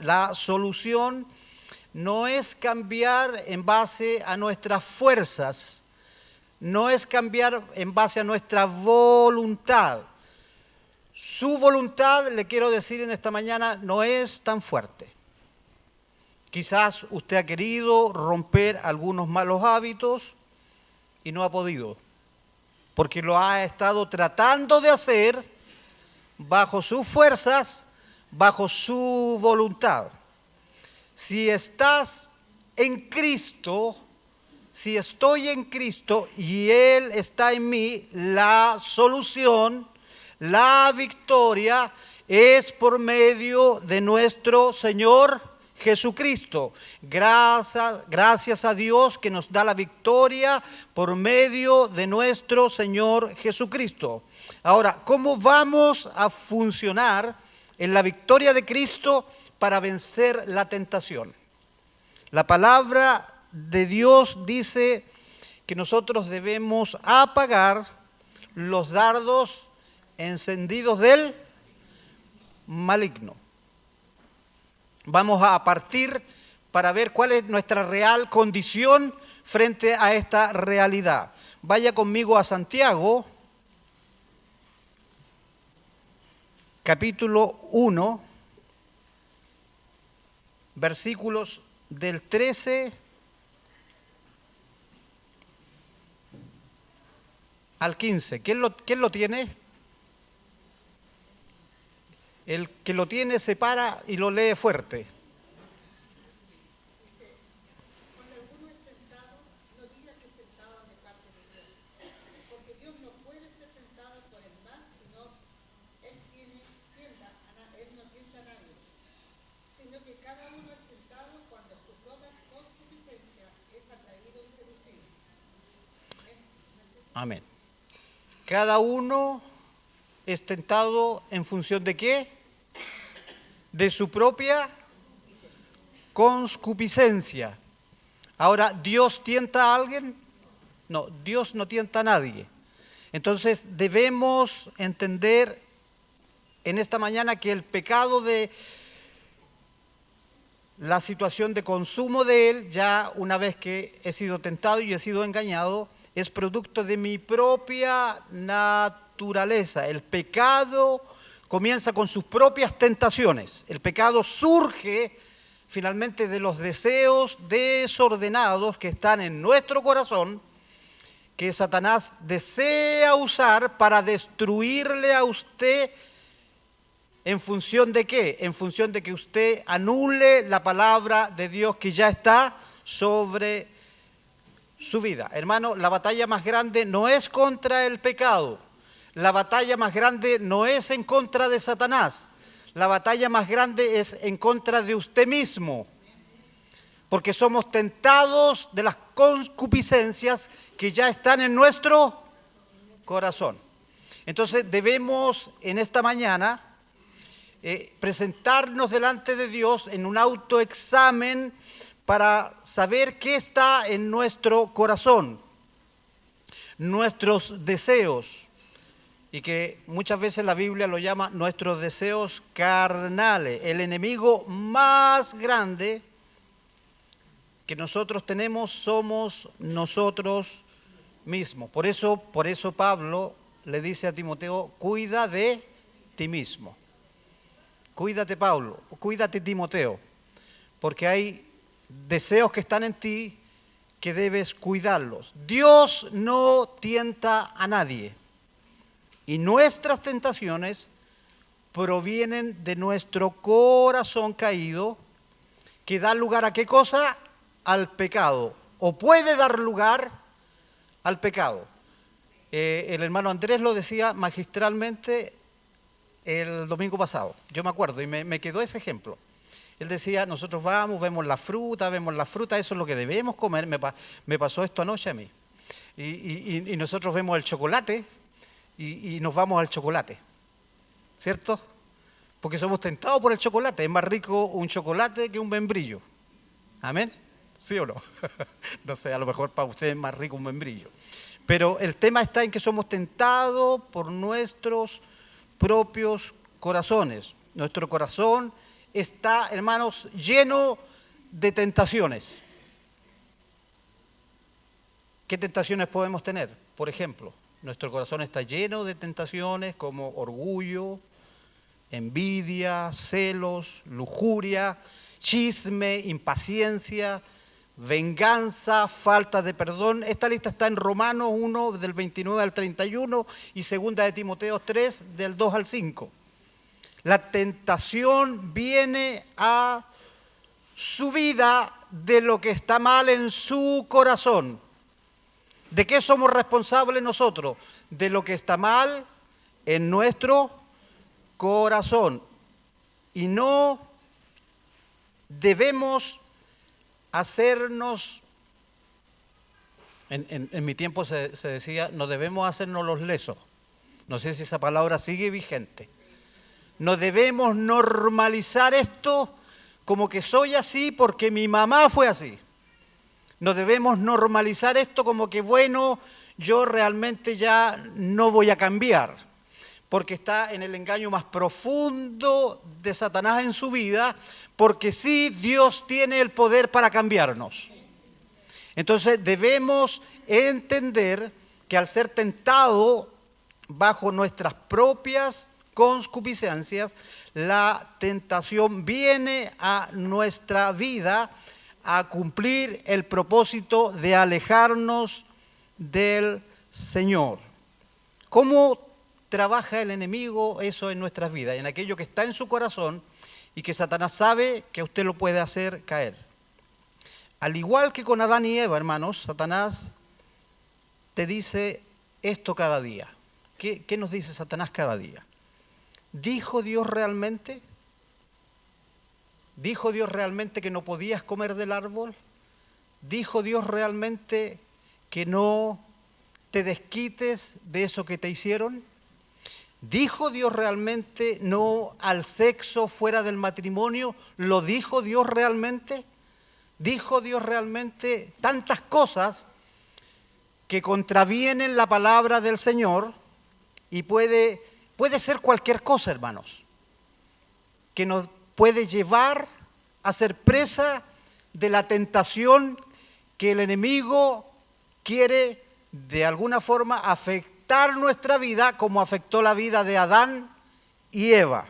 la solución no es cambiar en base a nuestras fuerzas, no es cambiar en base a nuestra voluntad. Su voluntad, le quiero decir en esta mañana, no es tan fuerte. Quizás usted ha querido romper algunos malos hábitos y no ha podido, porque lo ha estado tratando de hacer bajo sus fuerzas, bajo su voluntad. Si estás en Cristo, si estoy en Cristo y Él está en mí, la solución, la victoria es por medio de nuestro Señor Jesucristo. Gracias a Dios que nos da la victoria por medio de nuestro Señor Jesucristo. Ahora, ¿cómo vamos a funcionar en la victoria de Cristo para vencer la tentación? La palabra de Dios dice que nosotros debemos apagar los dardos encendidos del maligno. Vamos a partir para ver cuál es nuestra real condición frente a esta realidad. Vaya conmigo a Santiago, capítulo 1, versículos del 13 al 15. ¿Quién lo tiene? El que lo tiene se para y lo lee fuerte. Dice, cuando alguno es tentado, no diga que es tentado de parte de Dios, porque Dios no puede ser tentado por el mal, sino Él no tienta a nadie, sino que cada uno es tentado cuando su propia concupiscencia es atraído y seducido. Amén. Cada uno es tentado en función de ¿qué? De su propia concupiscencia. Ahora, ¿Dios tienta a alguien? No, Dios no tienta a nadie. Entonces debemos entender en esta mañana que el pecado de la situación de consumo de él, ya una vez que he sido tentado y he sido engañado, es producto de mi propia naturaleza. El pecado comienza con sus propias tentaciones. El pecado surge finalmente de los deseos desordenados que están en nuestro corazón, que Satanás desea usar para destruirle a usted. ¿En función de qué? En función de que usted anule la palabra de Dios que ya está sobre su vida. Hermano, la batalla más grande no es contra el pecado. La batalla más grande no es en contra de Satanás. La batalla más grande es en contra de usted mismo. Porque somos tentados de las concupiscencias que ya están en nuestro corazón. Entonces debemos en esta mañana presentarnos delante de Dios en un autoexamen para saber qué está en nuestro corazón, nuestros deseos, y que muchas veces la Biblia lo llama nuestros deseos carnales. El enemigo más grande que nosotros tenemos somos nosotros mismos. Por eso Pablo le dice a Timoteo, cuida de ti mismo. Cuídate, Pablo, cuídate, Timoteo, porque hay deseos que están en ti que debes cuidarlos. Dios no tienta a nadie y nuestras tentaciones provienen de nuestro corazón caído, que da lugar a ¿qué cosa? Al pecado, o puede dar lugar al pecado. El hermano Andrés lo decía magistralmente el domingo pasado, yo me acuerdo y me quedó ese ejemplo. Él decía, nosotros vemos la fruta, eso es lo que debemos comer. Me pasó esto anoche a mí. Y nosotros vemos el chocolate y nos vamos al chocolate, ¿cierto? Porque somos tentados por el chocolate. Es más rico un chocolate que un membrillo. ¿Amén? ¿Sí o no? No sé, a lo mejor para ustedes es más rico un membrillo. Pero el tema está en que somos tentados por nuestros propios corazones. Nuestro corazón está, hermanos, lleno de tentaciones. ¿Qué tentaciones podemos tener? Por ejemplo, nuestro corazón está lleno de tentaciones como orgullo, envidia, celos, lujuria, chisme, impaciencia, venganza, falta de perdón. Esta lista está en Romanos 1, del 29 al 31 y 2 de Timoteo 3, del 2 al 5. La tentación viene a su vida de lo que está mal en su corazón. ¿De qué somos responsables nosotros? De lo que está mal en nuestro corazón. Y no debemos hacernos, en mi tiempo se decía, no debemos hacernos los lesos. No sé si esa palabra sigue vigente. No debemos normalizar esto como que soy así porque mi mamá fue así. No debemos normalizar esto como que, bueno, yo realmente ya no voy a cambiar, porque está en el engaño más profundo de Satanás en su vida, porque sí, Dios tiene el poder para cambiarnos. Entonces debemos entender que al ser tentado bajo nuestras propias concupiscencias, la tentación viene a nuestra vida a cumplir el propósito de alejarnos del Señor. ¿Cómo trabaja el enemigo eso en nuestras vidas? En aquello que está en su corazón y que Satanás sabe que usted lo puede hacer caer. Al igual que con Adán y Eva, hermanos, Satanás te dice esto cada día. ¿Qué nos dice Satanás cada día? ¿Dijo Dios realmente? ¿Dijo Dios realmente que no podías comer del árbol? ¿Dijo Dios realmente que no te desquites de eso que te hicieron? ¿Dijo Dios realmente no al sexo fuera del matrimonio? ¿Lo dijo Dios realmente? ¿Dijo Dios realmente tantas cosas que contravienen la palabra del Señor? Y puede ser cualquier cosa, hermanos, que nos puede llevar a ser presa de la tentación que el enemigo quiere de alguna forma afectar nuestra vida como afectó la vida de Adán y Eva.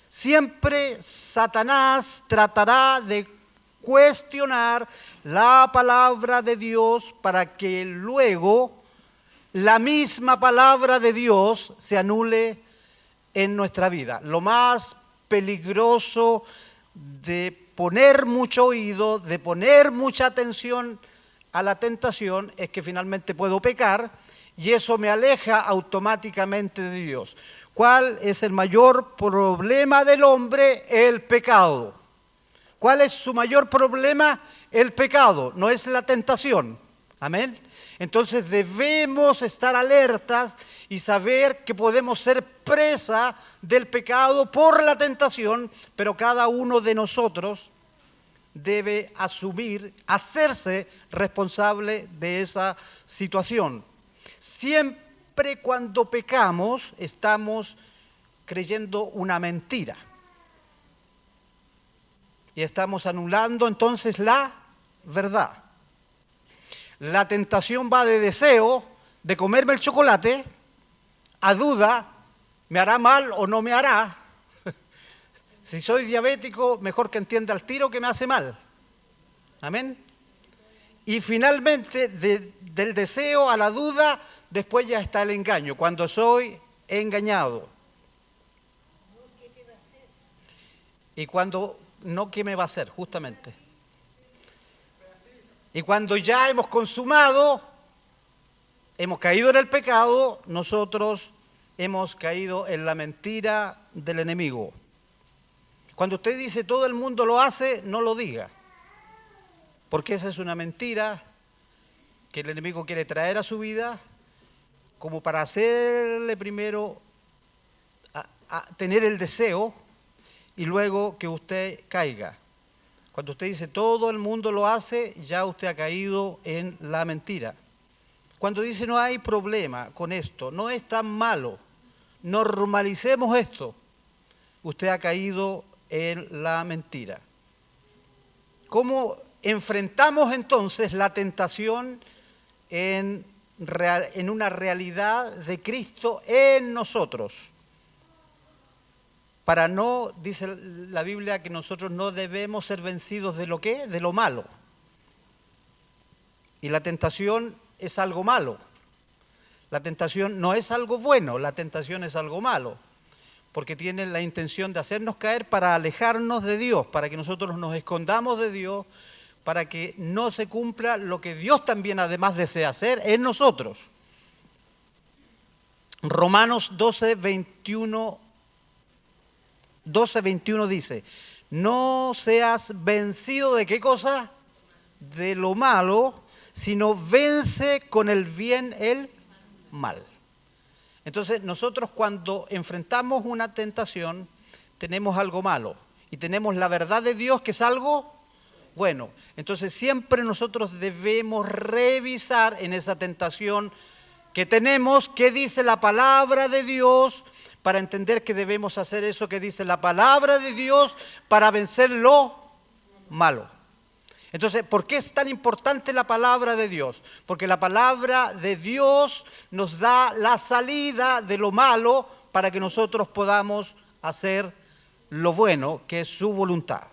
Siempre Satanás tratará de cuestionar la palabra de Dios para que luego la misma palabra de Dios se anule en nuestra vida. Lo más peligroso de poner mucho oído, de poner mucha atención a la tentación es que finalmente puedo pecar y eso me aleja automáticamente de Dios. ¿Cuál es el mayor problema del hombre? El pecado. ¿Cuál es su mayor problema? El pecado, no es la tentación. Amén. Entonces debemos estar alertas y saber que podemos ser presa del pecado por la tentación, pero cada uno de nosotros debe asumir, hacerse responsable de esa situación. Siempre cuando pecamos estamos creyendo una mentira y estamos anulando entonces la verdad. La tentación va de deseo de comerme el chocolate, a duda, ¿me hará mal o no me hará? Si soy diabético, mejor que entienda al tiro que me hace mal. Amén. Y finalmente, del deseo a la duda, después ya está el engaño, cuando soy engañado. Y cuando no, ¿qué me va a hacer? Justamente. Y cuando ya hemos consumado, hemos caído en el pecado, nosotros hemos caído en la mentira del enemigo. Cuando usted dice todo el mundo lo hace, no lo diga, porque esa es una mentira que el enemigo quiere traer a su vida como para hacerle primero a tener el deseo y luego que usted caiga. Cuando usted dice todo el mundo lo hace, ya usted ha caído en la mentira. Cuando dice no hay problema con esto, no es tan malo, normalicemos esto, usted ha caído en la mentira. ¿Cómo enfrentamos entonces la tentación en una realidad de Cristo en nosotros? Para no, dice la Biblia, que nosotros no debemos ser vencidos de lo ¿qué? De lo malo. Y la tentación es algo malo. La tentación no es algo bueno, la tentación es algo malo. Porque tiene la intención de hacernos caer para alejarnos de Dios, para que nosotros nos escondamos de Dios, para que no se cumpla lo que Dios también además desea hacer en nosotros. Romanos 12:21 dice, no seas vencido de ¿qué cosa? De lo malo, sino vence con el bien el mal. Entonces nosotros cuando enfrentamos una tentación tenemos algo malo y tenemos la verdad de Dios que es algo bueno. Entonces siempre nosotros debemos revisar en esa tentación que tenemos qué dice la palabra de Dios para entender que debemos hacer eso que dice la palabra de Dios para vencer lo malo. Entonces, ¿por qué es tan importante la palabra de Dios? Porque la palabra de Dios nos da la salida de lo malo para que nosotros podamos hacer lo bueno, que es su voluntad.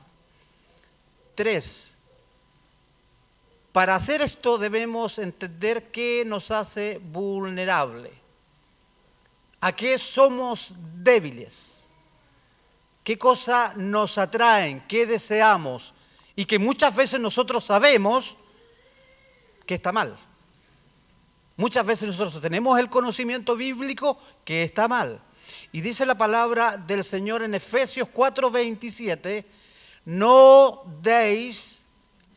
3. Para hacer esto debemos entender qué nos hace vulnerable. ¿A qué somos débiles? ¿Qué cosas nos atraen? ¿Qué deseamos? Y que muchas veces nosotros sabemos que está mal. Muchas veces nosotros tenemos el conocimiento bíblico que está mal. Y dice la palabra del Señor en Efesios 4:27, no deis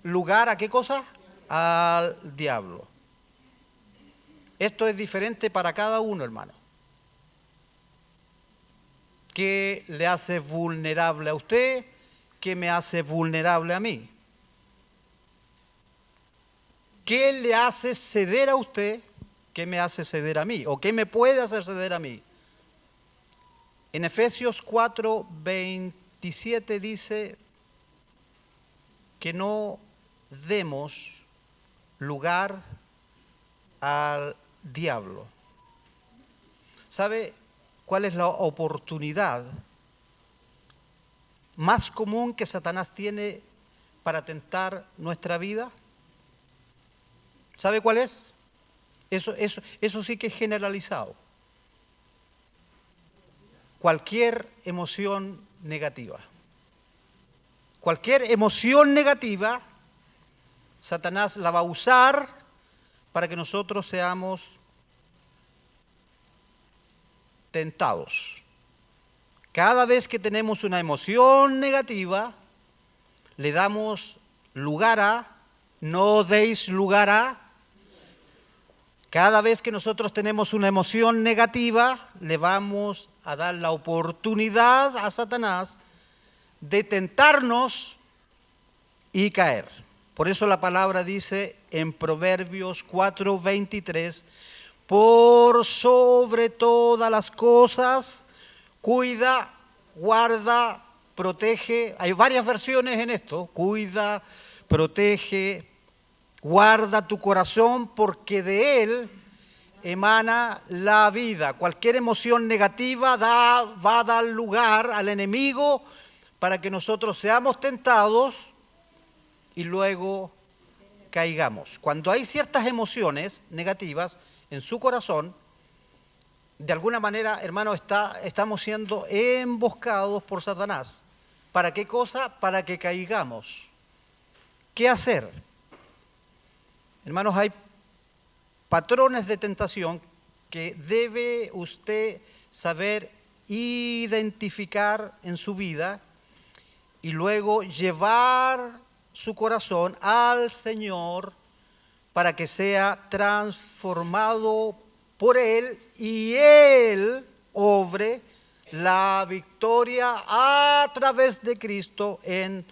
lugar ¿a qué cosa? Al diablo. Esto es diferente para cada uno, hermano. ¿Qué le hace vulnerable a usted? ¿Qué me hace vulnerable a mí? ¿Qué le hace ceder a usted? ¿Qué me hace ceder a mí? ¿O qué me puede hacer ceder a mí? En Efesios 4:27 dice que no demos lugar al diablo. ¿Sabe cuál es la oportunidad más común que Satanás tiene para tentar nuestra vida? ¿Sabe cuál es? Eso sí que es generalizado. Cualquier emoción negativa. Cualquier emoción negativa, Satanás la va a usar para que nosotros seamos tentados. Cada vez que tenemos una emoción negativa, le damos lugar a, no deis lugar a. Cada vez que nosotros tenemos una emoción negativa, le vamos a dar la oportunidad a Satanás de tentarnos y caer. Por eso la palabra dice en Proverbios 4:23, por sobre todas las cosas, cuida, guarda, protege. Hay varias versiones en esto. Cuida, protege, guarda tu corazón porque de él emana la vida. Cualquier emoción negativa va a dar lugar al enemigo para que nosotros seamos tentados y luego caigamos. Cuando hay ciertas emociones negativas en su corazón, de alguna manera, hermano, estamos siendo emboscados por Satanás. ¿Para qué cosa? Para que caigamos. ¿Qué hacer? Hermanos, hay patrones de tentación que debe usted saber identificar en su vida y luego llevar su corazón al Señor para que sea transformado por Él y Él obre la victoria a través de Cristo en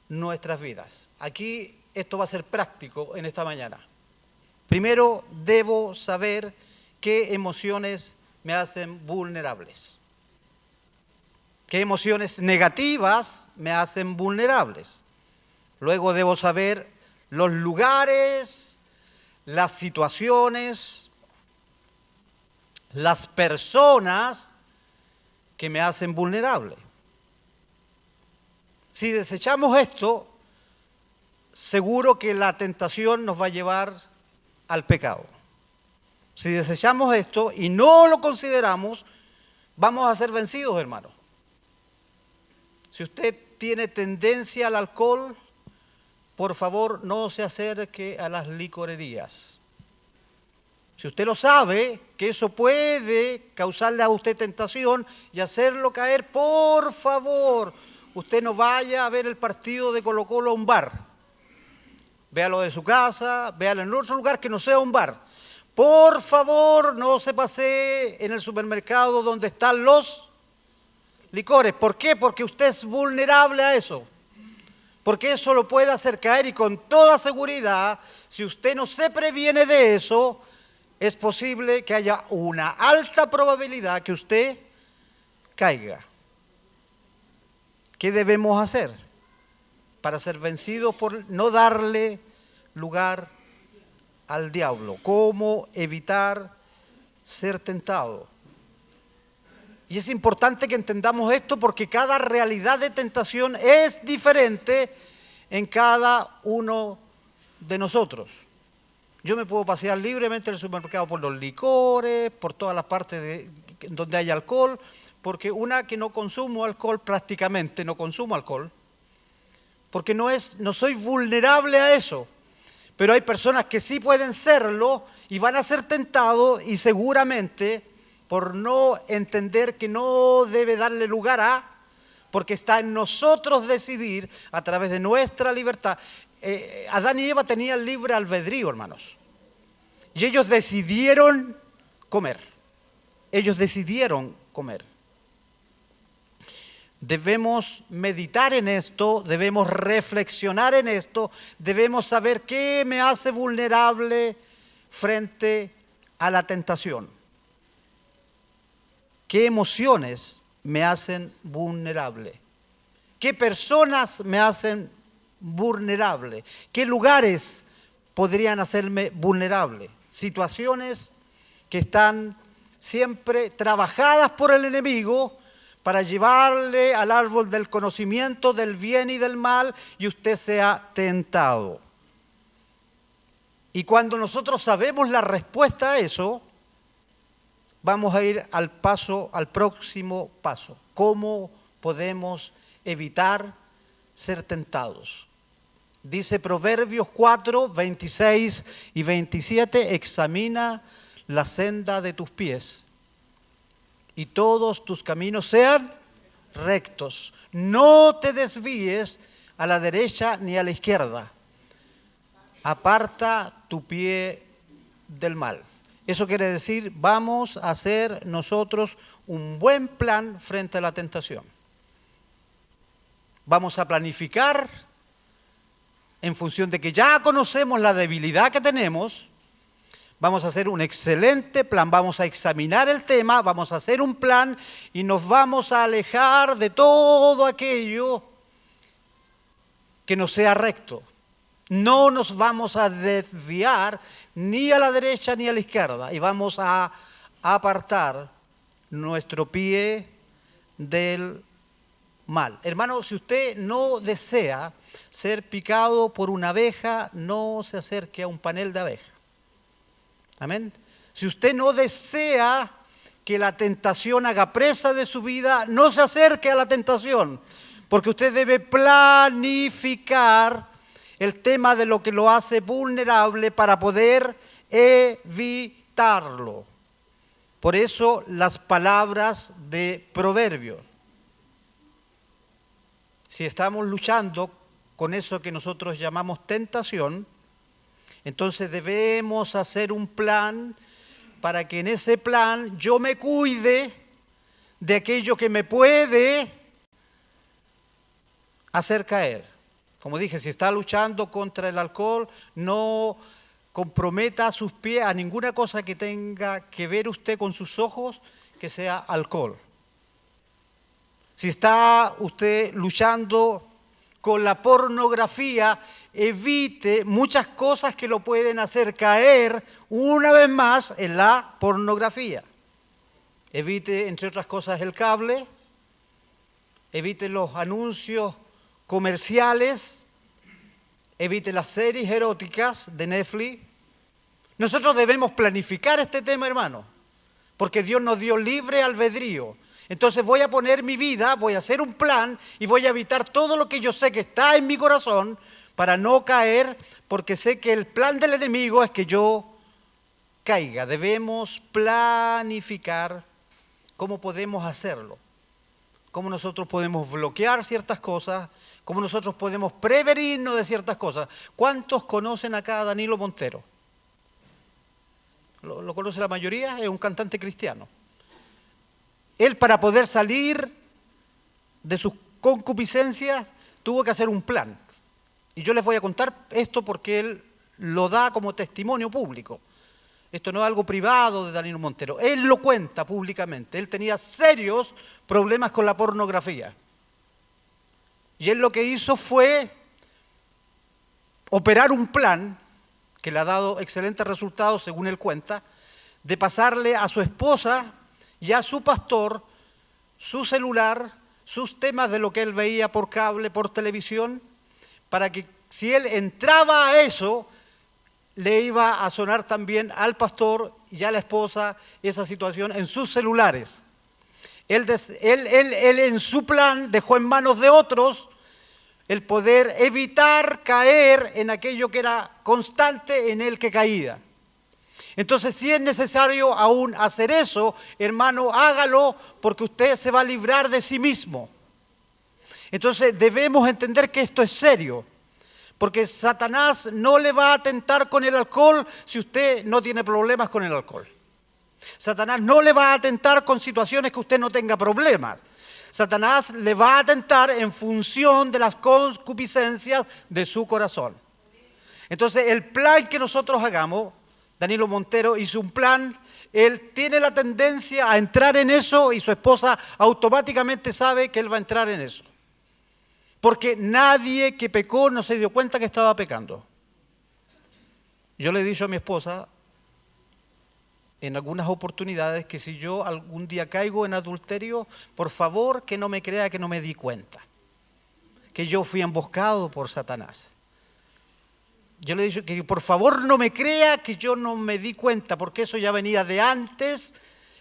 nuestras vidas. Aquí esto va a ser práctico en esta mañana. Primero debo saber qué emociones me hacen vulnerables. ¿Qué emociones negativas me hacen vulnerables? Luego debo saber los lugares, las situaciones, las personas que me hacen vulnerable. Si desechamos esto, seguro que la tentación nos va a llevar al pecado. Si desechamos esto y no lo consideramos, vamos a ser vencidos, hermanos. Si usted tiene tendencia al alcohol, por favor, no se acerque a las licorerías. Si usted lo sabe, que eso puede causarle a usted tentación y hacerlo caer, por favor, usted no vaya a ver el partido de Colo-Colo a un bar. Véalo de su casa, véalo en otro lugar que no sea un bar. Por favor, no se pasee en el supermercado donde están los licores. ¿Por qué? Porque usted es vulnerable a eso. Porque eso lo puede hacer caer y con toda seguridad, si usted no se previene de eso, es posible que haya una alta probabilidad que usted caiga. ¿Qué debemos hacer para ser vencidos por no darle lugar al diablo? ¿Cómo evitar ser tentado? Y es importante que entendamos esto porque cada realidad de tentación es diferente en cada uno de nosotros. Yo me puedo pasear libremente en el supermercado por los licores, por todas las partes donde hay alcohol, porque una que no consumo alcohol, prácticamente no consumo alcohol, porque no soy vulnerable a eso. Pero hay personas que sí pueden serlo y van a ser tentados y seguramente por no entender que no debe darle lugar a, porque está en nosotros decidir a través de nuestra libertad. Adán y Eva tenían libre albedrío, hermanos. Y ellos decidieron comer. Ellos decidieron comer. Debemos meditar en esto, debemos reflexionar en esto, debemos saber qué me hace vulnerable frente a la tentación. ¿Qué emociones me hacen vulnerable? ¿Qué personas me hacen vulnerable? ¿Qué lugares podrían hacerme vulnerable? Situaciones que están siempre trabajadas por el enemigo para llevarle al árbol del conocimiento del bien y del mal y usted sea tentado. Y cuando nosotros sabemos la respuesta a eso, vamos a ir al próximo paso. ¿Cómo podemos evitar ser tentados? Dice Proverbios 4, 26 y 27, examina la senda de tus pies y todos tus caminos sean rectos. No te desvíes a la derecha ni a la izquierda. Aparta tu pie del mal. Eso quiere decir, vamos a hacer nosotros un buen plan frente a la tentación. Vamos a planificar en función de que ya conocemos la debilidad que tenemos. Vamos a hacer un excelente plan, vamos a examinar el tema, vamos a hacer un plan y nos vamos a alejar de todo aquello que no sea recto. No nos vamos a desviar ni a la derecha ni a la izquierda y vamos a apartar nuestro pie del mal. Hermano, si usted no desea ser picado por una abeja, no se acerque a un panel de abeja. Amén. Si usted no desea que la tentación haga presa de su vida, no se acerque a la tentación, porque usted debe planificar el tema de lo que lo hace vulnerable para poder evitarlo. Por eso las palabras de Proverbios. Si estamos luchando con eso que nosotros llamamos tentación, entonces debemos hacer un plan para que en ese plan yo me cuide de aquello que me puede hacer caer. Como dije, si está luchando contra el alcohol, no comprometa sus pies a ninguna cosa que tenga que ver usted con sus ojos que sea alcohol. Si está usted luchando con la pornografía, evite muchas cosas que lo pueden hacer caer una vez más en la pornografía. Evite, entre otras cosas, el cable, evite los anuncios comerciales, evite las series eróticas de Netflix. Nosotros debemos planificar este tema, hermano, porque Dios nos dio libre albedrío. Entonces voy a poner mi vida, voy a hacer un plan y voy a evitar todo lo que yo sé que está en mi corazón para no caer, porque sé que el plan del enemigo es que yo caiga. Debemos planificar cómo podemos hacerlo, cómo nosotros podemos bloquear ciertas cosas, cómo nosotros podemos prevenirnos de ciertas cosas. ¿Cuántos conocen acá a Danilo Montero? ¿Lo conoce la mayoría? Es un cantante cristiano. Él, para poder salir de sus concupiscencias, tuvo que hacer un plan. Y yo les voy a contar esto porque él lo da como testimonio público. Esto no es algo privado de Danilo Montero. Él lo cuenta públicamente. Él tenía serios problemas con la pornografía. Y él lo que hizo fue operar un plan que le ha dado excelentes resultados, según él cuenta, de pasarle a su esposa y a su pastor su celular, sus temas de lo que él veía por cable, por televisión, para que si él entraba a eso, le iba a sonar también al pastor y a la esposa esa situación en sus celulares. Él en su plan dejó en manos de otros el poder evitar caer en aquello que era constante en el que caía. Entonces, si es necesario aún hacer eso, hermano, hágalo, porque usted se va a librar de sí mismo. Entonces, debemos entender que esto es serio, porque Satanás no le va a tentar con el alcohol si usted no tiene problemas con el alcohol. Satanás no le va a tentar con situaciones que usted no tenga problemas. Satanás le va a tentar en función de las concupiscencias de su corazón. Entonces, el plan que nosotros hagamos, Danilo Montero hizo un plan, él tiene la tendencia a entrar en eso y su esposa automáticamente sabe que él va a entrar en eso. Porque nadie que pecó no se dio cuenta que estaba pecando. Yo le he dicho a mi esposa en algunas oportunidades que si yo algún día caigo en adulterio, por favor que no me crea que no me di cuenta, que yo fui emboscado por Satanás. Yo le he dicho que por favor no me crea que yo no me di cuenta, porque eso ya venía de antes,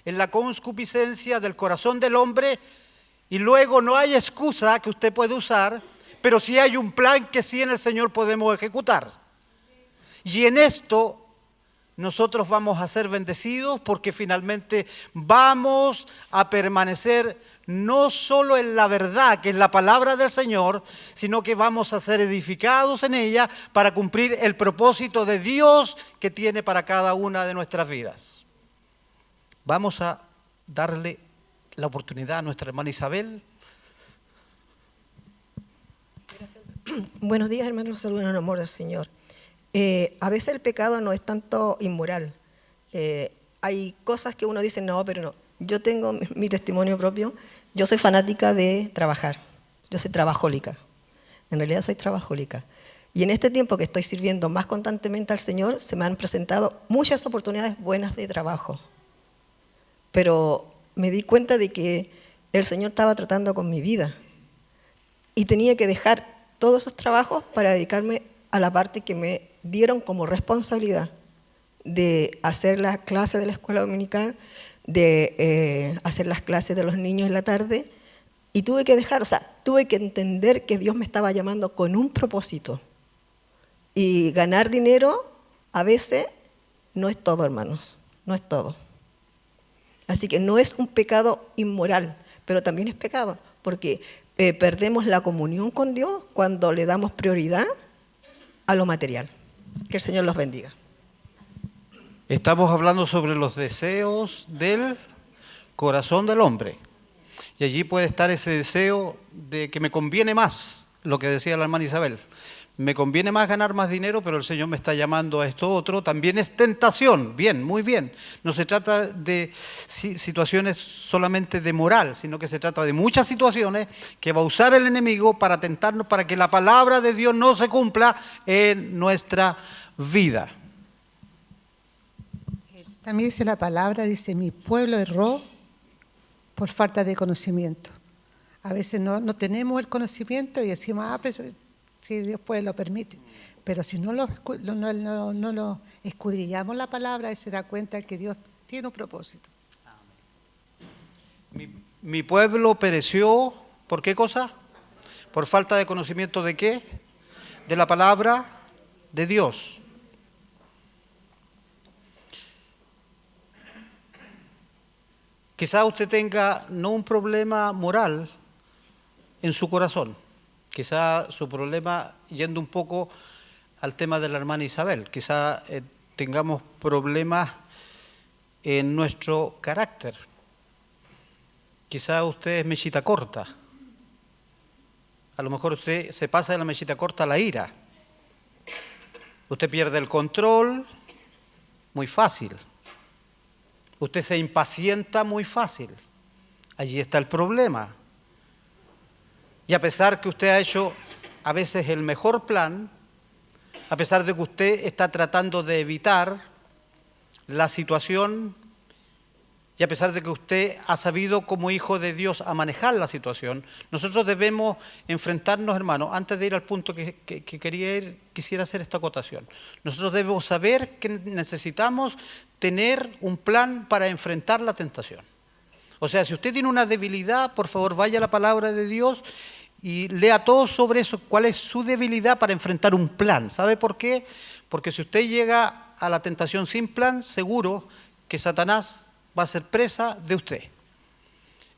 en la concupiscencia del corazón del hombre, y luego no hay excusa que usted puede usar, pero sí hay un plan que sí en el Señor podemos ejecutar. Y en esto nosotros vamos a ser bendecidos porque finalmente vamos a permanecer no solo en la verdad, que es la palabra del Señor, sino que vamos a ser edificados en ella para cumplir el propósito de Dios que tiene para cada una de nuestras vidas. Vamos a darle la oportunidad a nuestra hermana Isabel. Buenos días, hermanos, saludos en el amor del Señor. A veces el pecado no es tanto inmoral. Hay cosas que uno dice, no, pero no. Yo tengo mi testimonio propio. Yo soy fanática de trabajar. Yo soy trabajólica. En realidad soy trabajólica. Y en este tiempo que estoy sirviendo más constantemente al Señor, se me han presentado muchas oportunidades buenas de trabajo. Pero me di cuenta de que el Señor estaba tratando con mi vida. Y tenía que dejar todos esos trabajos para dedicarme a la parte que me dieron como responsabilidad de hacer las clases de la escuela dominical, de hacer las clases de los niños en la tarde, y tuve que dejar, tuve que entender que Dios me estaba llamando con un propósito. Y ganar dinero a veces no es todo, hermanos, no es todo. Así que no es un pecado inmoral, pero también es pecado, porque perdemos la comunión con Dios cuando le damos prioridad a lo material. Que el Señor los bendiga. Estamos hablando sobre los deseos del corazón del hombre. Y allí puede estar ese deseo de que me conviene más, lo que decía la hermana Isabel. me conviene más ganar más dinero, pero el Señor me está llamando a esto otro. También es tentación, bien, muy bien. No se trata de situaciones solamente de moral, sino que se trata de muchas situaciones que va a usar el enemigo para tentarnos, para que la palabra de Dios no se cumpla en nuestra vida. También dice la palabra, dice, mi pueblo erró por falta de conocimiento. A veces no tenemos el conocimiento y decimos, pues, si Dios puede, lo permite. Pero si no lo escudriñamos la palabra, se da cuenta que Dios tiene un propósito. Mi pueblo pereció, ¿por qué cosa? Por falta de conocimiento ¿de qué? De la palabra de Dios. Quizá usted tenga no un problema moral en su corazón, quizá su problema, yendo un poco al tema de la hermana Isabel, quizá tengamos problemas en nuestro carácter. Quizá usted es mechita corta. A lo mejor usted se pasa de la mechita corta a la ira. Usted pierde el control muy fácil. Usted se impacienta muy fácil. Allí está el problema. Y a pesar que usted ha hecho a veces el mejor plan, a pesar de que usted está tratando de evitar la situación, y a pesar de que usted ha sabido como hijo de Dios a manejar la situación, nosotros debemos enfrentarnos, hermanos, antes de ir al punto que quisiera hacer esta acotación. Nosotros debemos saber que necesitamos tener un plan para enfrentar la tentación. O sea, si usted tiene una debilidad, por favor vaya a la palabra de Dios y lea todo sobre eso, cuál es su debilidad para enfrentar un plan. ¿Sabe por qué? Porque si usted llega a la tentación sin plan, seguro que Satanás va a ser presa de usted.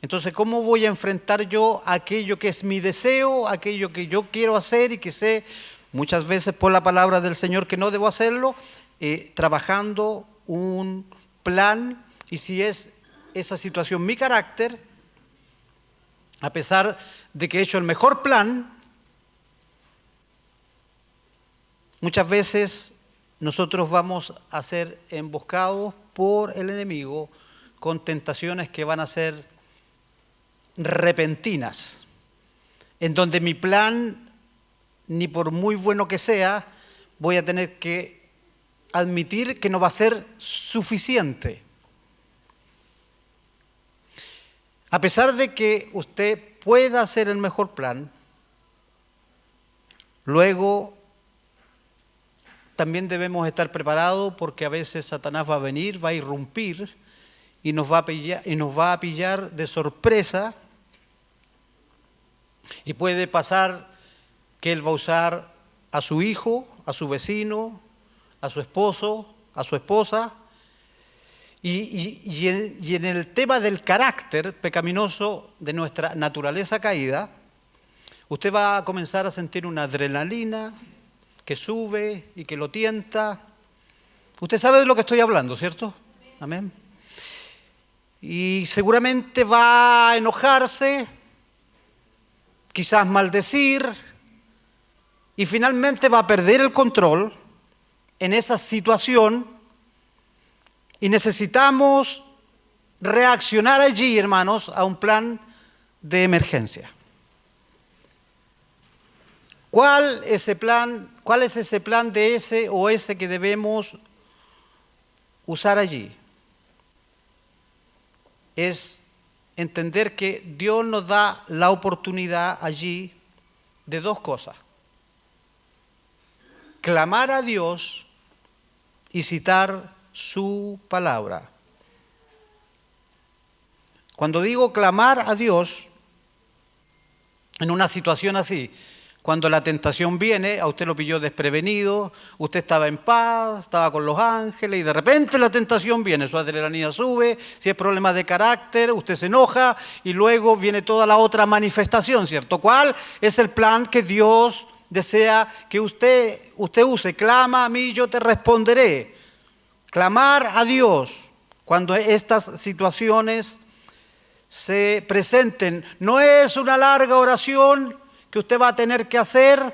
Entonces, ¿cómo voy a enfrentar yo aquello que es mi deseo, aquello que yo quiero hacer y que sé muchas veces por la palabra del Señor que no debo hacerlo? Trabajando un plan, y si es esa situación mi carácter, a pesar de que he hecho el mejor plan, muchas veces nosotros vamos a ser emboscados por el enemigo con tentaciones que van a ser repentinas, en donde mi plan, ni por muy bueno que sea, voy a tener que admitir que no va a ser suficiente. A pesar de que usted pueda hacer el mejor plan, luego también debemos estar preparados porque a veces Satanás va a venir, va a irrumpir y nos va a pillar de sorpresa, y puede pasar que él va a usar a su hijo, a su vecino, a su esposo, a su esposa. Y en el tema del carácter pecaminoso de nuestra naturaleza caída, usted va a comenzar a sentir una adrenalina que sube y que lo tienta. Usted sabe de lo que estoy hablando, ¿cierto? Amén. Y seguramente va a enojarse, quizás maldecir, y finalmente va a perder el control en esa situación. Y necesitamos reaccionar allí, hermanos, a un plan de emergencia. ¿Cuál es ese plan de ese o ese que debemos usar allí? Es entender que Dios nos da la oportunidad allí de dos cosas: clamar a Dios y citar su palabra. Cuando digo clamar a Dios, en una situación así, cuando la tentación viene, a usted lo pilló desprevenido, usted estaba en paz, estaba con los ángeles y de repente la tentación viene, su adrenalina sube, si es problema de carácter, usted se enoja y luego viene toda la otra manifestación, ¿cierto? ¿Cuál es el plan que Dios desea que usted use? Clama a mí, yo te responderé. Clamar a Dios cuando estas situaciones se presenten. No es una larga oración que usted va a tener que hacer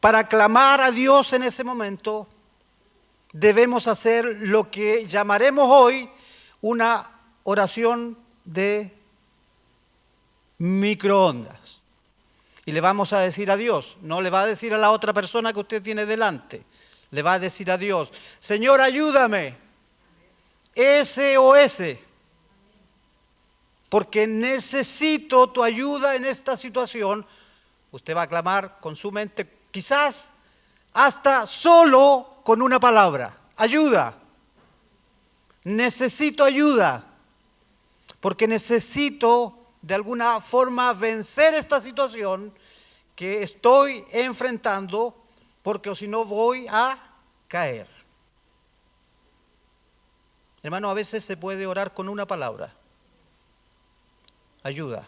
para clamar a Dios en ese momento, debemos hacer lo que llamaremos hoy una oración de microondas. Y le vamos a decir a Dios, no le va a decir a la otra persona que usted tiene delante, le va a decir a Dios, Señor, ayúdame, SOS, porque necesito tu ayuda en esta situación. Usted va a clamar con su mente, quizás hasta solo con una palabra, ayuda. Necesito ayuda, porque necesito de alguna forma vencer esta situación que estoy enfrentando, porque o si no voy a caer. Hermano, a veces se puede orar con una palabra, ayuda.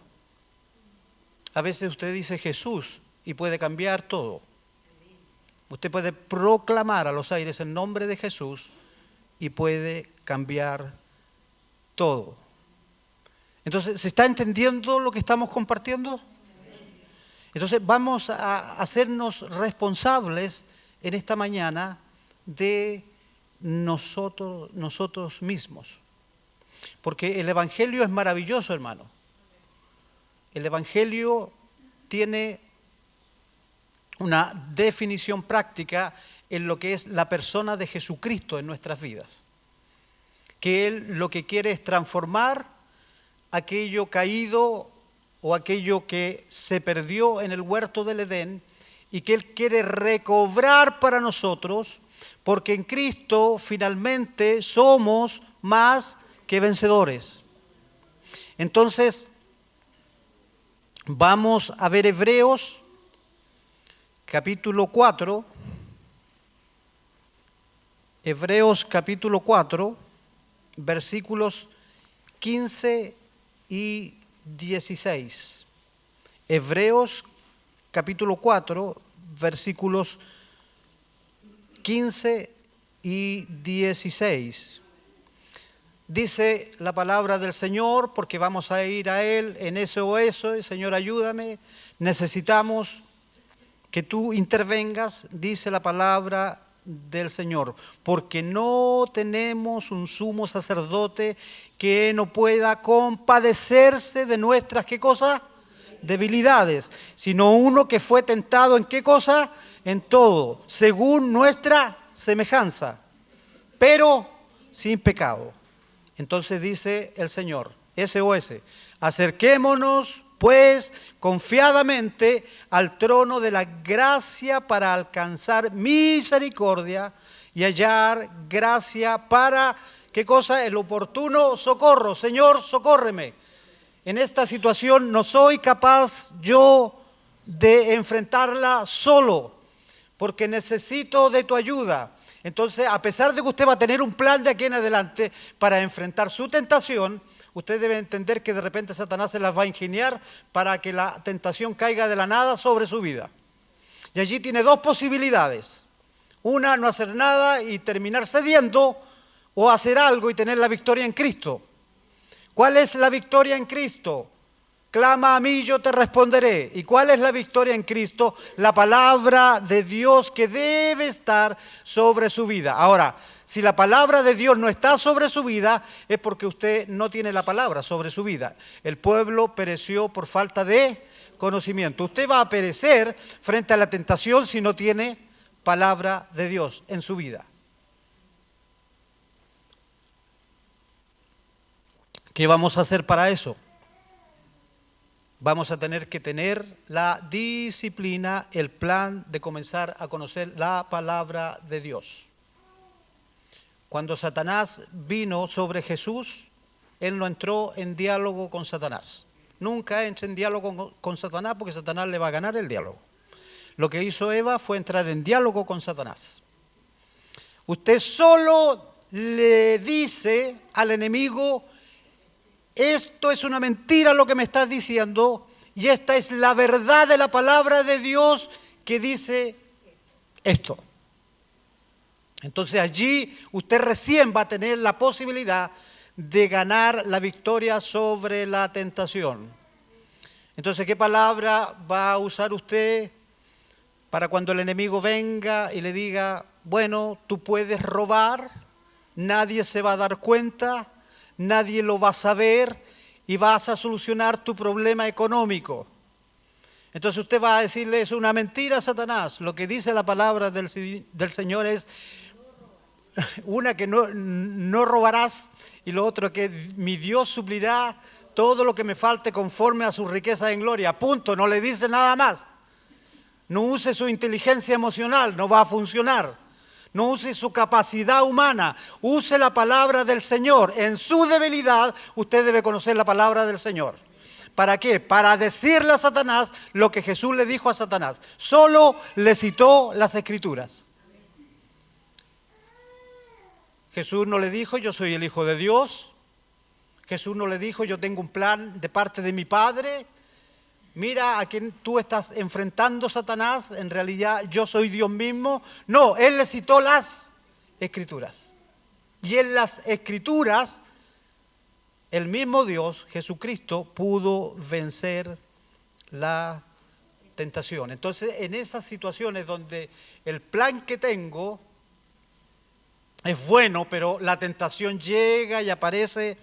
A veces usted dice Jesús y puede cambiar todo. Usted puede proclamar a los aires el nombre de Jesús y puede cambiar todo. Entonces, ¿se está entendiendo lo que estamos compartiendo? Entonces, vamos a hacernos responsables en esta mañana de nosotros mismos. Porque el Evangelio es maravilloso, hermano. El Evangelio tiene una definición práctica en lo que es la persona de Jesucristo en nuestras vidas. Que Él lo que quiere es transformar aquello caído o aquello que se perdió en el huerto del Edén y que Él quiere recobrar para nosotros, porque en Cristo finalmente somos más que vencedores. Entonces, vamos a ver Hebreos capítulo 4, Hebreos capítulo 4, versículos 15 y 16. Hebreos capítulo 4, versículos 15 y 16. Dice la palabra del Señor, porque vamos a ir a Él en eso o eso, Señor, ayúdame, necesitamos que tú intervengas, dice la palabra del Señor, porque no tenemos un sumo sacerdote que no pueda compadecerse de nuestras, ¿qué cosa? Debilidades, sino uno que fue tentado en ¿qué cosa? En todo, según nuestra semejanza, pero sin pecado. Entonces dice el Señor, SOS, acerquémonos pues confiadamente al trono de la gracia para alcanzar misericordia y hallar gracia para, ¿qué cosa? El oportuno socorro. Señor, socórreme. En esta situación no soy capaz yo de enfrentarla solo, porque necesito de tu ayuda. Entonces, a pesar de que usted va a tener un plan de aquí en adelante para enfrentar su tentación, usted debe entender que de repente Satanás se las va a ingeniar para que la tentación caiga de la nada sobre su vida. Y allí tiene dos posibilidades. Una, no hacer nada y terminar cediendo, o hacer algo y tener la victoria en Cristo. ¿Cuál es la victoria en Cristo? Clama a mí, yo te responderé. ¿Y cuál es la victoria en Cristo? La palabra de Dios que debe estar sobre su vida. Ahora, si la palabra de Dios no está sobre su vida, es porque usted no tiene la palabra sobre su vida. El pueblo pereció por falta de conocimiento. Usted va a perecer frente a la tentación si no tiene palabra de Dios en su vida. ¿Qué vamos a hacer para eso? Vamos a tener que tener la disciplina, el plan de comenzar a conocer la palabra de Dios. Cuando Satanás vino sobre Jesús, Él no entró en diálogo con Satanás. Nunca entre en diálogo con Satanás porque Satanás le va a ganar el diálogo. Lo que hizo Eva fue entrar en diálogo con Satanás. Usted solo le dice al enemigo: esto es una mentira lo que me estás diciendo, y esta es la verdad de la palabra de Dios que dice esto. Entonces allí usted recién va a tener la posibilidad de ganar la victoria sobre la tentación. Entonces, ¿qué palabra va a usar usted? para cuando el enemigo venga y le diga, bueno, tú puedes robar, nadie se va a dar cuenta, nadie lo va a saber y vas a solucionar tu problema económico. Entonces usted va a decirle, es una mentira, Satanás. Lo que dice la palabra del Señor es, una, que no robarás, y lo otro, que mi Dios suplirá todo lo que me falte conforme a su riqueza en gloria. Punto, no le dice nada más. No use su inteligencia emocional, no va a funcionar. No use su capacidad humana, use la palabra del Señor. En su debilidad, usted debe conocer la palabra del Señor. ¿Para qué? Para decirle a Satanás lo que Jesús le dijo a Satanás. Solo le citó las Escrituras. Jesús no le dijo, yo soy el Hijo de Dios. Jesús no le dijo, yo tengo un plan de parte de mi Padre. Mira a quien tú estás enfrentando, Satanás, en realidad yo soy Dios mismo. No, Él le citó las Escrituras. Y en las Escrituras, el mismo Dios, Jesucristo, pudo vencer la tentación. Entonces, en esas situaciones donde el plan que tengo es bueno, pero la tentación llega y aparece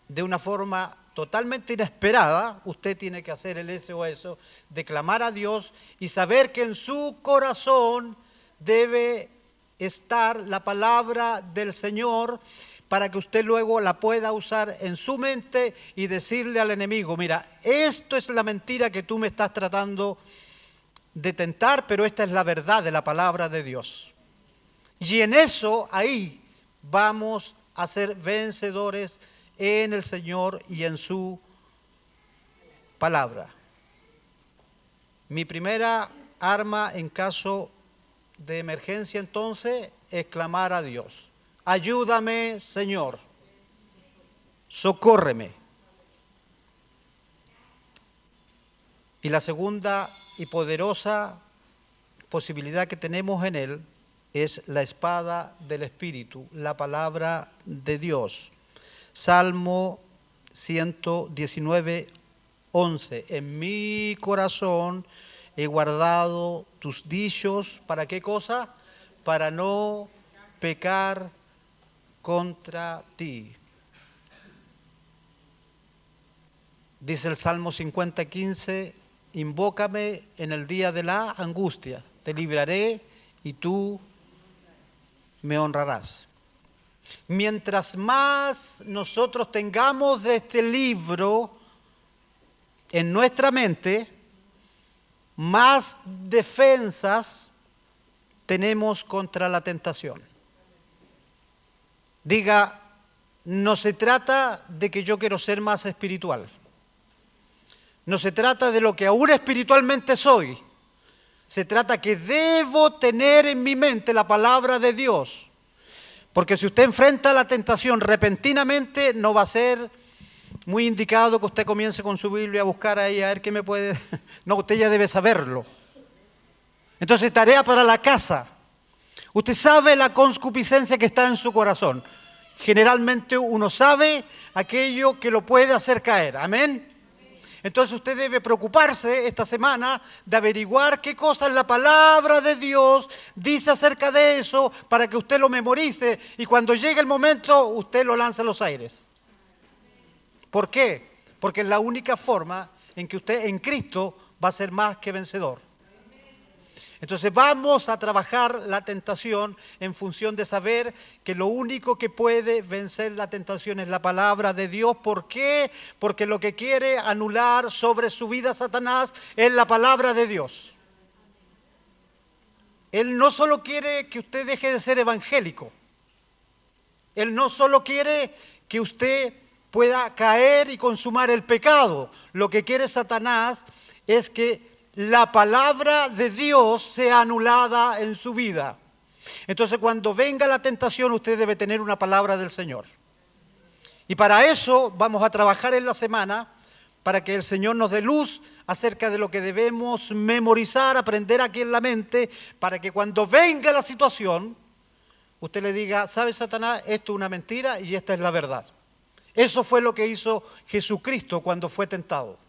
de una forma totalmente inesperada, usted tiene que hacer el SOS, de clamar a Dios y saber que en su corazón debe estar la palabra del Señor para que usted luego la pueda usar en su mente y decirle al enemigo, mira, esto es la mentira que tú me estás tratando de tentar, pero esta es la verdad de la palabra de Dios. Y en eso, ahí, vamos a ser vencedores en el Señor y en su palabra. Mi primera arma en caso de emergencia entonces es clamar a Dios. Ayúdame, Señor. Socórreme. Y la segunda y poderosa posibilidad que tenemos en Él es la espada del Espíritu, la palabra de Dios. Salmo 119, 11. En mi corazón he guardado tus dichos. ¿Para qué cosa? Para no pecar contra ti. Dice el Salmo 50, 15, invócame en el día de la angustia, te libraré y tú me honrarás. Mientras más nosotros tengamos de este libro en nuestra mente, más defensas tenemos contra la tentación. Diga, no se trata de que yo quiero ser más espiritual. No se trata de lo que aún espiritualmente soy. Se trata que debo tener en mi mente la palabra de Dios. Porque si usted enfrenta la tentación repentinamente, no va a ser muy indicado que usted comience con su Biblia a buscar ahí a ver qué me puede... No, usted ya debe saberlo. Entonces, tarea para la casa. Usted sabe la concupiscencia que está en su corazón. Generalmente uno sabe aquello que lo puede hacer caer. Amén. Entonces usted debe preocuparse esta semana de averiguar qué cosa la palabra de Dios dice acerca de eso para que usted lo memorice y cuando llegue el momento usted lo lance a los aires. ¿Por qué? Porque es la única forma en que usted en Cristo va a ser más que vencedor. Entonces vamos a trabajar la tentación en función de saber que lo único que puede vencer la tentación es la palabra de Dios. ¿Por qué? Porque lo que quiere anular sobre su vida Satanás es la palabra de Dios. Él no solo quiere que usted deje de ser evangélico. Él no solo quiere que usted pueda caer y consumar el pecado. Lo que quiere Satanás es que la palabra de Dios sea anulada en su vida. Entonces, cuando venga la tentación, usted debe tener una palabra del Señor. Y para eso vamos a trabajar en la semana, para que el Señor nos dé luz acerca de lo que debemos memorizar, aprender aquí en la mente, para que cuando venga la situación, usted le diga, ¿sabe, Satanás? Esto es una mentira y esta es la verdad. Eso fue lo que hizo Jesucristo cuando fue tentado.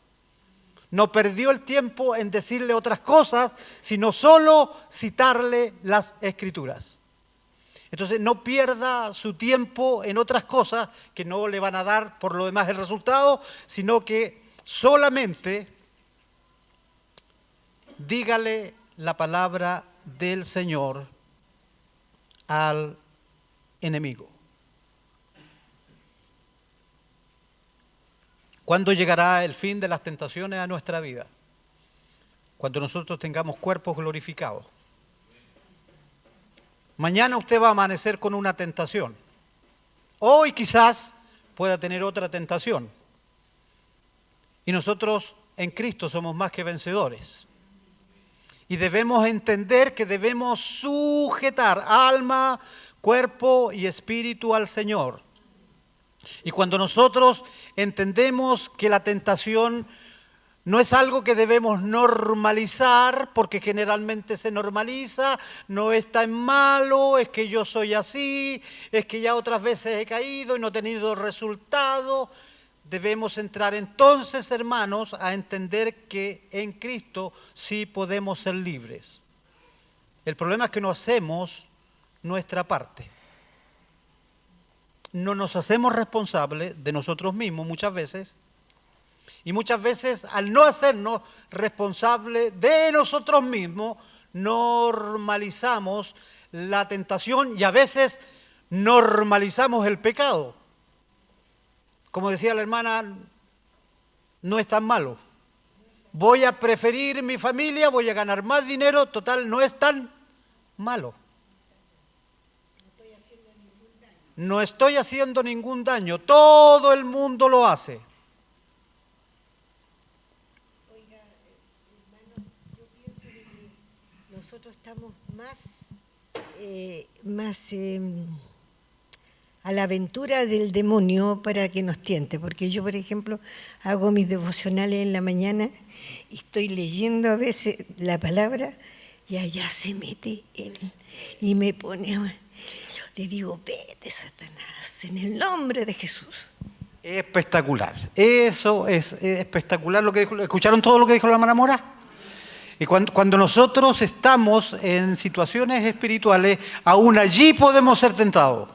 No perdió el tiempo en decirle otras cosas, sino solo citarle las Escrituras. Entonces no pierda su tiempo en otras cosas que no le van a dar por lo demás el resultado, sino que solamente dígale la palabra del Señor al enemigo. ¿Cuándo llegará el fin de las tentaciones a nuestra vida? Cuando nosotros tengamos cuerpos glorificados. Mañana usted va a amanecer con una tentación. Hoy quizás pueda tener otra tentación. Y nosotros en Cristo somos más que vencedores. Y debemos entender que debemos sujetar alma, cuerpo y espíritu al Señor. Y cuando nosotros entendemos que la tentación no es algo que debemos normalizar, porque generalmente se normaliza, no es tan malo, es que yo soy así, es que ya otras veces he caído y no he tenido resultado. Debemos entrar entonces, hermanos, a entender que en Cristo sí podemos ser libres. El problema es que no hacemos nuestra parte. No nos hacemos responsables de nosotros mismos muchas veces. Y muchas veces al no hacernos responsables de nosotros mismos, normalizamos la tentación y a veces normalizamos el pecado. Como decía la hermana, no es tan malo. Voy a preferir mi familia, voy a ganar más dinero, total, no es tan malo. No estoy haciendo ningún daño, todo el mundo lo hace. Oiga, hermano, yo pienso de que nosotros estamos más a la aventura del demonio para que nos tiente, porque yo, por ejemplo, hago mis devocionales en la mañana y estoy leyendo a veces la palabra y allá se mete él y me pone, yo le digo, vete Satanás, en el nombre de Jesús. Espectacular, eso es espectacular lo que dijo. ¿Escucharon todo lo que dijo la hermana Mora? Y cuando nosotros estamos en situaciones espirituales, aún allí podemos ser tentados.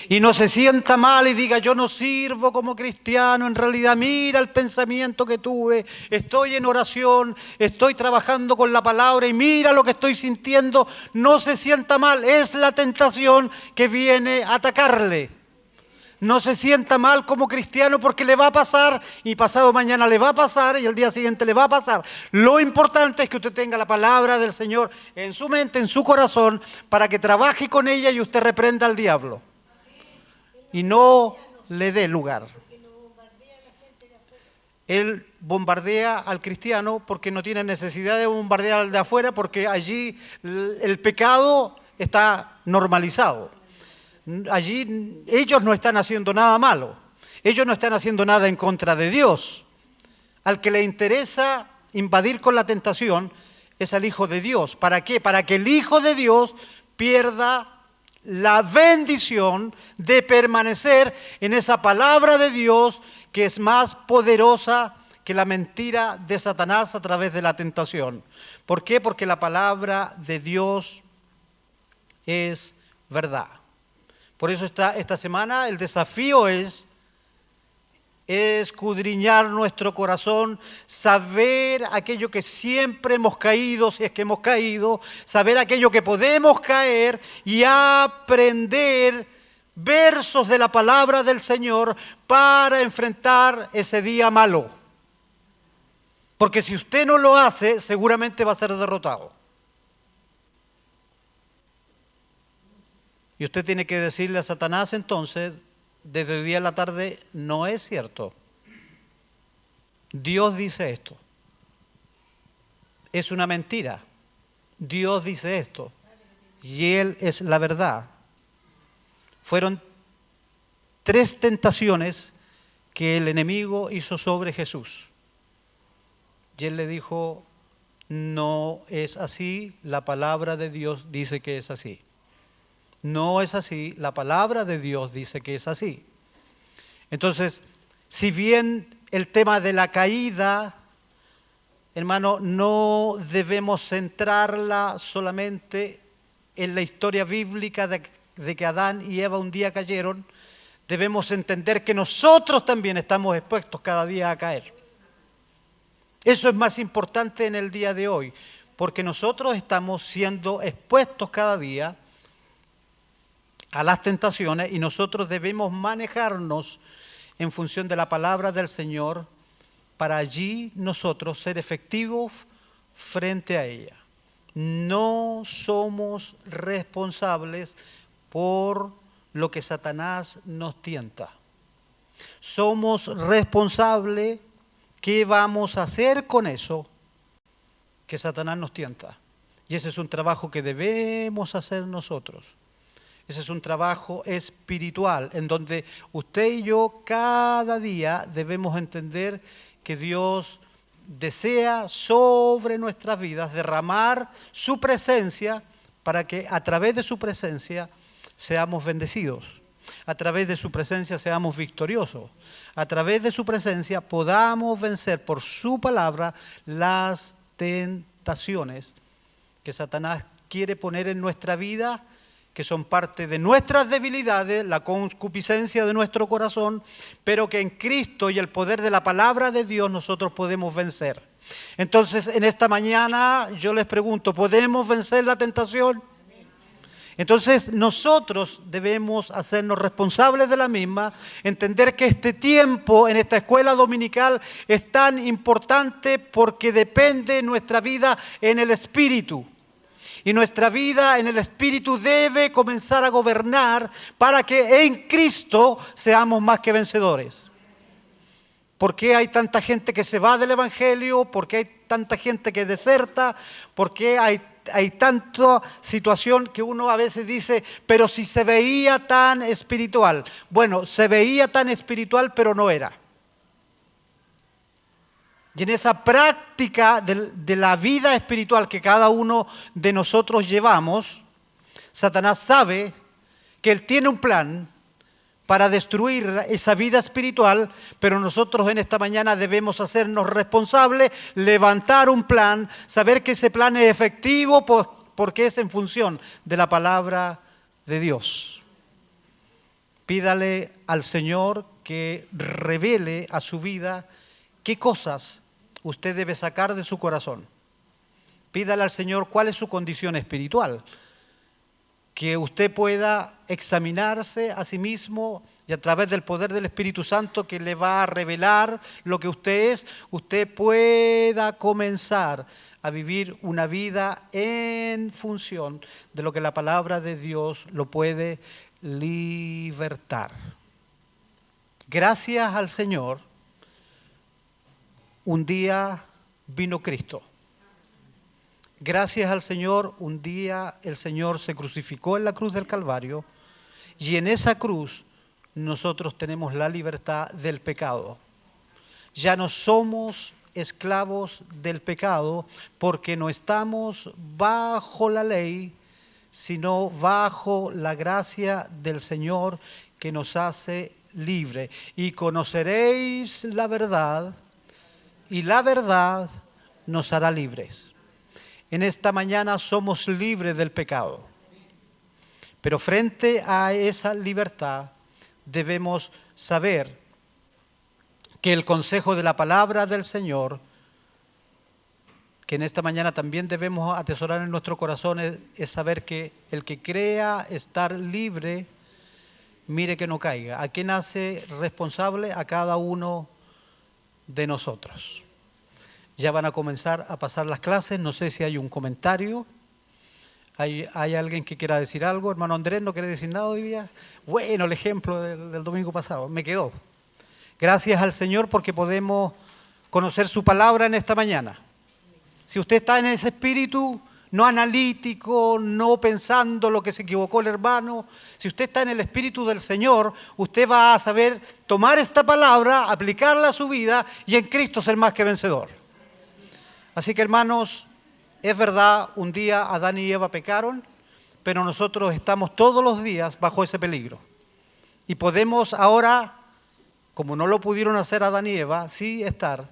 Y no se sienta mal y diga, yo no sirvo como cristiano, en realidad mira el pensamiento que tuve, estoy en oración, estoy trabajando con la palabra y mira lo que estoy sintiendo. No se sienta mal, es la tentación que viene a atacarle. No se sienta mal como cristiano porque le va a pasar y pasado mañana le va a pasar y el día siguiente le va a pasar. Lo importante es que usted tenga la palabra del Señor en su mente, en su corazón, para que trabaje con ella y usted reprenda al diablo. Y no le dé lugar. Él bombardea al cristiano porque no tiene necesidad de bombardear al de afuera, porque allí el pecado está normalizado. Allí ellos no están haciendo nada malo. Ellos no están haciendo nada en contra de Dios. Al que le interesa invadir con la tentación es al Hijo de Dios. ¿Para qué? Para que el Hijo de Dios pierda la bendición de permanecer en esa palabra de Dios que es más poderosa que la mentira de Satanás a través de la tentación. ¿Por qué? Porque la palabra de Dios es verdad. Por eso esta semana el desafío es escudriñar nuestro corazón, saber aquello que siempre hemos caído, si es que hemos caído, saber aquello que podemos caer y aprender versos de la palabra del Señor para enfrentar ese día malo. Porque si usted no lo hace, seguramente va a ser derrotado. Y usted tiene que decirle a Satanás entonces, desde hoy día a la tarde, no es cierto. Dios dice esto. Es una mentira. Dios dice esto. Y Él es la verdad. Fueron 3 tentaciones que el enemigo hizo sobre Jesús. Y Él le dijo, no es así, la palabra de Dios dice que es así. No es así, la palabra de Dios dice que es así. Entonces, si bien el tema de la caída hermano, no debemos centrarla solamente en la historia bíblica de que Adán y Eva un día cayeron. Debemos entender que nosotros también estamos expuestos cada día a caer. Eso es más importante en el día de hoy, porque nosotros estamos siendo expuestos cada día a las tentaciones y nosotros debemos manejarnos en función de la palabra del Señor para allí nosotros ser efectivos frente a ella. No somos responsables por lo que Satanás nos tienta. Somos responsables qué vamos a hacer con eso que Satanás nos tienta. Y ese es un trabajo que debemos hacer nosotros. Ese es un trabajo espiritual en donde usted y yo cada día debemos entender que Dios desea sobre nuestras vidas derramar su presencia para que a través de su presencia seamos bendecidos, a través de su presencia seamos victoriosos, a través de su presencia podamos vencer por su palabra las tentaciones que Satanás quiere poner en nuestra vida, que son parte de nuestras debilidades, la concupiscencia de nuestro corazón, pero que en Cristo y el poder de la palabra de Dios nosotros podemos vencer. Entonces, en esta mañana yo les pregunto, ¿podemos vencer la tentación? Entonces, nosotros debemos hacernos responsables de la misma, entender que este tiempo en esta escuela dominical es tan importante porque depende nuestra vida en el Espíritu. Y nuestra vida en el Espíritu debe comenzar a gobernar para que en Cristo seamos más que vencedores. ¿Por qué hay tanta gente que se va del Evangelio? ¿Por qué hay tanta gente que deserta? ¿Por qué hay tanta situación que uno a veces dice, pero si se veía tan espiritual? Bueno, se veía tan espiritual, pero no era. Y en esa práctica de la vida espiritual que cada uno de nosotros llevamos, Satanás sabe que él tiene un plan para destruir esa vida espiritual, pero nosotros en esta mañana debemos hacernos responsables, levantar un plan, saber que ese plan es efectivo porque es en función de la palabra de Dios. Pídale al Señor que revele a su vida qué cosas usted debe sacar de su corazón. Pídale al Señor cuál es su condición espiritual, que usted pueda examinarse a sí mismo y a través del poder del Espíritu Santo que le va a revelar lo que usted es, usted pueda comenzar a vivir una vida en función de lo que la palabra de Dios lo puede libertar. Gracias al Señor, un día vino Cristo. Gracias al Señor, un día el Señor se crucificó en la cruz del Calvario y en esa cruz nosotros tenemos la libertad del pecado. Ya no somos esclavos del pecado porque no estamos bajo la ley, sino bajo la gracia del Señor que nos hace libre. Y conoceréis la verdad y la verdad nos hará libres. En esta mañana somos libres del pecado, pero frente a esa libertad debemos saber que el consejo de la palabra del Señor, que en esta mañana también debemos atesorar en nuestro corazón, es saber que el que crea estar libre, mire que no caiga. ¿A quién hace responsable? A cada uno de nosotros. Ya van a comenzar a pasar las clases, no sé si hay un comentario. ¿Hay alguien que quiera decir algo? Hermano Andrés, ¿no quiere decir nada hoy día? Bueno, el ejemplo del domingo pasado, me quedó. Gracias al Señor porque podemos conocer su palabra en esta mañana. Si usted está en ese espíritu, no analítico, no pensando lo que se equivocó el hermano, si usted está en el espíritu del Señor, usted va a saber tomar esta palabra, aplicarla a su vida y en Cristo ser más que vencedor. Así que hermanos, es verdad, un día Adán y Eva pecaron, pero nosotros estamos todos los días bajo ese peligro. Y podemos ahora, como no lo pudieron hacer Adán y Eva, sí estar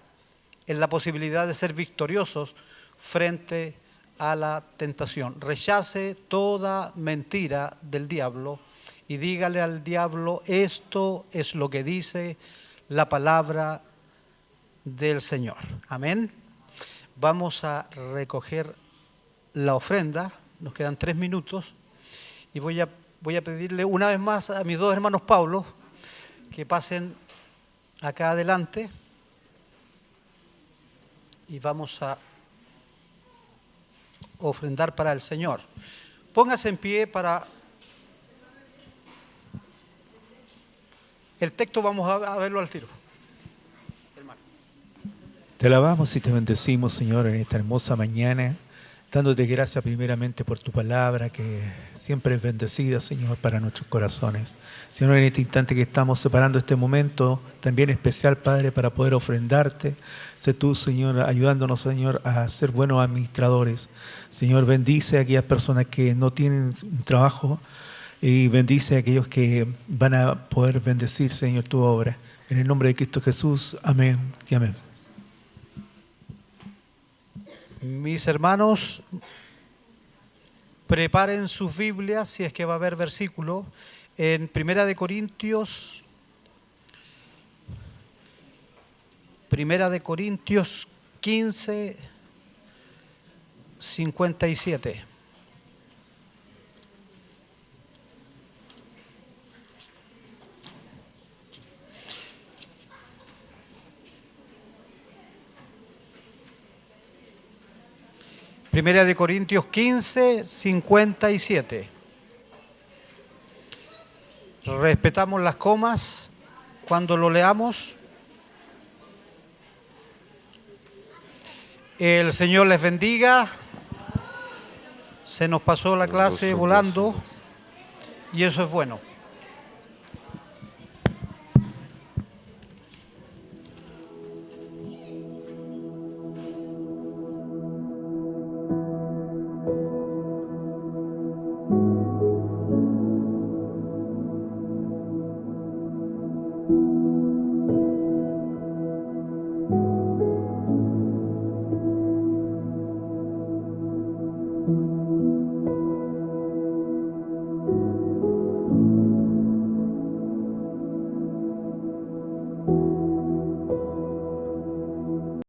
en la posibilidad de ser victoriosos frente a la tentación. Rechace toda mentira del diablo y dígale al diablo: esto es lo que dice la palabra del Señor. Amén. Vamos a recoger la ofrenda, nos quedan 3 minutos, y voy a pedirle una vez más a mis 2 hermanos Pablo que pasen acá adelante y vamos a ofrendar para el Señor. Póngase en pie para el texto, vamos a verlo al tiro. Te alabamos y te bendecimos, Señor, en esta hermosa mañana, dándote gracias primeramente por tu palabra, que siempre es bendecida, Señor, para nuestros corazones. Señor, en este instante que estamos separando este momento, también especial, Padre, para poder ofrendarte, sé tú, Señor, ayudándonos, Señor, a ser buenos administradores. Señor, bendice a aquellas personas que no tienen un trabajo y bendice a aquellos que van a poder bendecir, Señor, tu obra. En el nombre de Cristo Jesús, amén y amén. Mis hermanos, preparen sus Biblias, si es que va a haber versículo, en Primera de Corintios 15, 57. Primera de Corintios 15, 57. Respetamos las comas cuando lo leamos. El Señor les bendiga. Se nos pasó la clase volando y eso es bueno.